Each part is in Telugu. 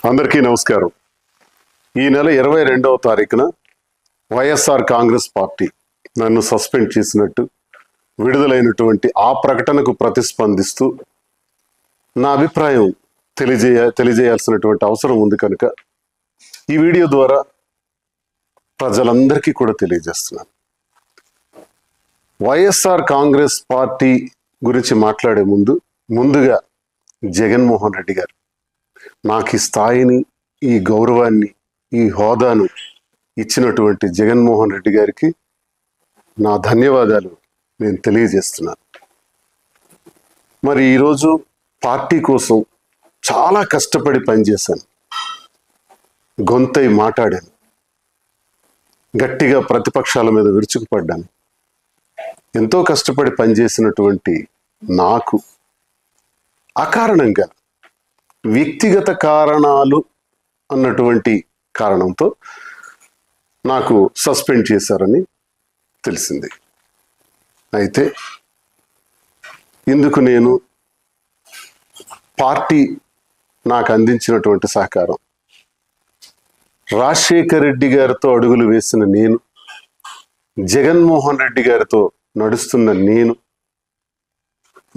అందరికీ నమస్కారం. ఈ నెల 22వ తారీఖున వైఎస్ఆర్ కాంగ్రెస్ పార్టీ నన్ను సస్పెండ్ చేసినట్టు విడుదలైనటువంటి ఆ ప్రకటనకు ప్రతిస్పందిస్తూ నా అభిప్రాయం తెలియజేయాల్సినటువంటి అవసరం ఉంది కనుక ఈ వీడియో ద్వారా ప్రజలందరికీ కూడా తెలియజేస్తున్నాను. వైఎస్ఆర్ కాంగ్రెస్ పార్టీ గురించి మాట్లాడే ముందుగా జగన్మోహన్ రెడ్డి గారు నాకు ఈ స్థాయిని, ఈ గౌరవాన్ని, ఈ హోదాను ఇచ్చినటువంటి జగన్మోహన్ రెడ్డి గారికి నా ధన్యవాదాలు నేను తెలియజేస్తున్నాను. మరి ఈరోజు పార్టీ కోసం చాలా కష్టపడి పనిచేశాను, గొంతై మాట్లాడాను, గట్టిగా ప్రతిపక్షాల మీద విరుచుకుపడ్డాను. ఎంతో కష్టపడి పనిచేసినటువంటి నాకు అకారణంగా వ్యక్తిగత కారణాలు అన్నటువంటి కారణంతో నాకు సస్పెండ్ చేశారని తెలిసింది. అయితే ఇందుకు నేను పార్టీ నాకు అందించినటువంటి సహకారం, రాజశేఖర్ రెడ్డి గారితో అడుగులు వేసిన నేను, జగన్మోహన్ రెడ్డి గారితో నడుస్తున్న నేను,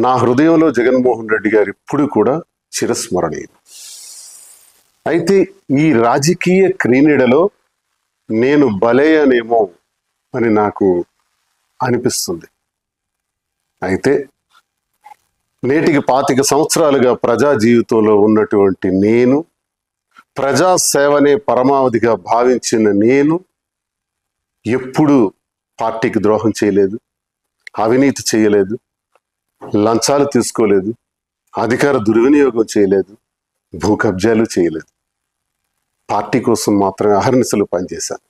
నా హృదయంలో జగన్మోహన్ రెడ్డి గారు ఇప్పుడు కూడా చిరస్మరణీయులు. అయితే ఈ రాజకీయ క్రీడలో నేను బలయ్యానేమో అని నాకు అనిపిస్తుంది. అయితే నేటికి 25 సంవత్సరాలుగా ప్రజా జీవితంలో ఉన్నటువంటి నేను, ప్రజాసేవనే పరమావధిగా భావించిన నేను ఎప్పుడూ పార్టీకి ద్రోహం చేయలేదు, అవినీతి చేయలేదు, లంచాలు తీసుకోలేదు, అధికార దుర్వినియోగం చేయలేదు, భూ కబ్జాలు చేయలేదు. పార్టీ కోసం మాత్రమే అహర్నిశలు పనిచేశాను.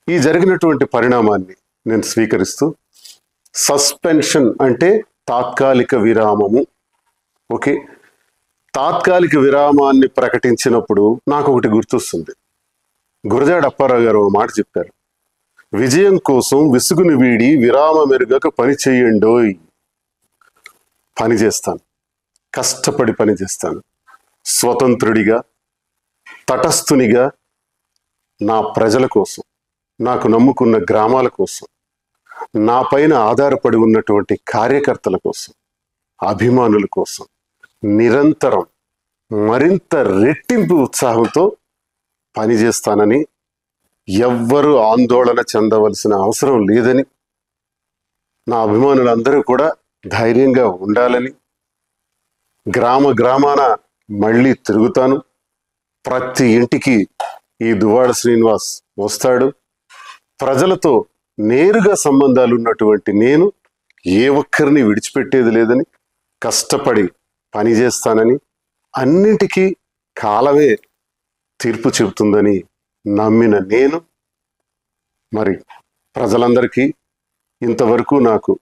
ఈ జరిగినటువంటి పరిణామాన్ని నేను స్వీకరిస్తూ, సస్పెన్షన్ అంటే తాత్కాలిక విరామము. ఓకే, తాత్కాలిక విరామాన్ని ప్రకటించినప్పుడు నాకు ఒకటి గుర్తొస్తుంది. గురజాడ అప్పారావు గారు మాట చెప్పారు, విజయం కోసం విసుగుని వీడి విరామ మెరుగక పని చేయండోయ్. పని చేస్తాను, కష్టపడి పని చేస్తాను, స్వతంత్రుడిగా, తటస్థునిగా, నా ప్రజల కోసం, నాకు నమ్ముకున్న గ్రామాల కోసం, నా పైన ఆధారపడి ఉన్నటువంటి కార్యకర్తల కోసం, అభిమానుల కోసం నిరంతరం మరింత రెట్టింపు ఉత్సాహంతో పనిచేస్తానని, ఎవ్వరూ ఆందోళన చెందవలసిన అవసరం లేదని, నా అభిమానులందరూ కూడా ధైర్యంగా ఉండాలని, గ్రామాన మళ్ళీ తిరుగుతాను, ప్రతి ఇంటికి ఈ దువ్వాడ శ్రీనివాస్ వస్తాడు, ప్రజలతో నేరుగా సంబంధాలు ఉన్నటువంటి నేను ఏ ఒక్కరిని విడిచిపెట్టేది లేదని, కష్టపడి పనిచేస్తానని, అన్నింటికీ కాలమే తీర్పు చెబుతుందని నమ్మిన నేను, మరి ప్రజలందరికీ ఇంతవరకు నాకు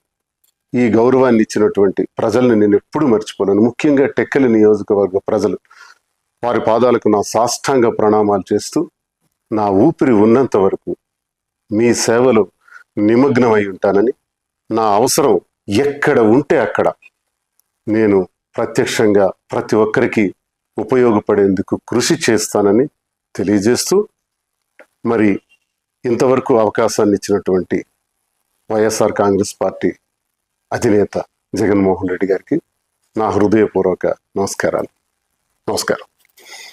ఈ గౌరవాన్ని ఇచ్చినటువంటి ప్రజల్ని నేను ఎప్పుడు మర్చిపోలేను. ముఖ్యంగా టెక్కలి నియోజకవర్గ ప్రజలు, వారి పాదాలకు నా సాష్టాంగ ప్రణామాలు చేస్తూ, నా ఊపిరి ఉన్నంత వరకు మీ సేవలో నిమగ్నమై ఉంటానని, నా అవసరం ఎక్కడ ఉంటే అక్కడ నేను ప్రత్యక్షంగా ప్రతి ఒక్కరికి ఉపయోగపడేందుకు కృషి చేస్తానని తెలియజేస్తూ, మరి ఇంతవరకు అవకాశాన్ని ఇచ్చినటువంటి వైఎస్ఆర్ కాంగ్రెస్ పార్టీ అధినేత జగన్మోహన్ రెడ్డి గారికి నా హృదయపూర్వక నమస్కారం.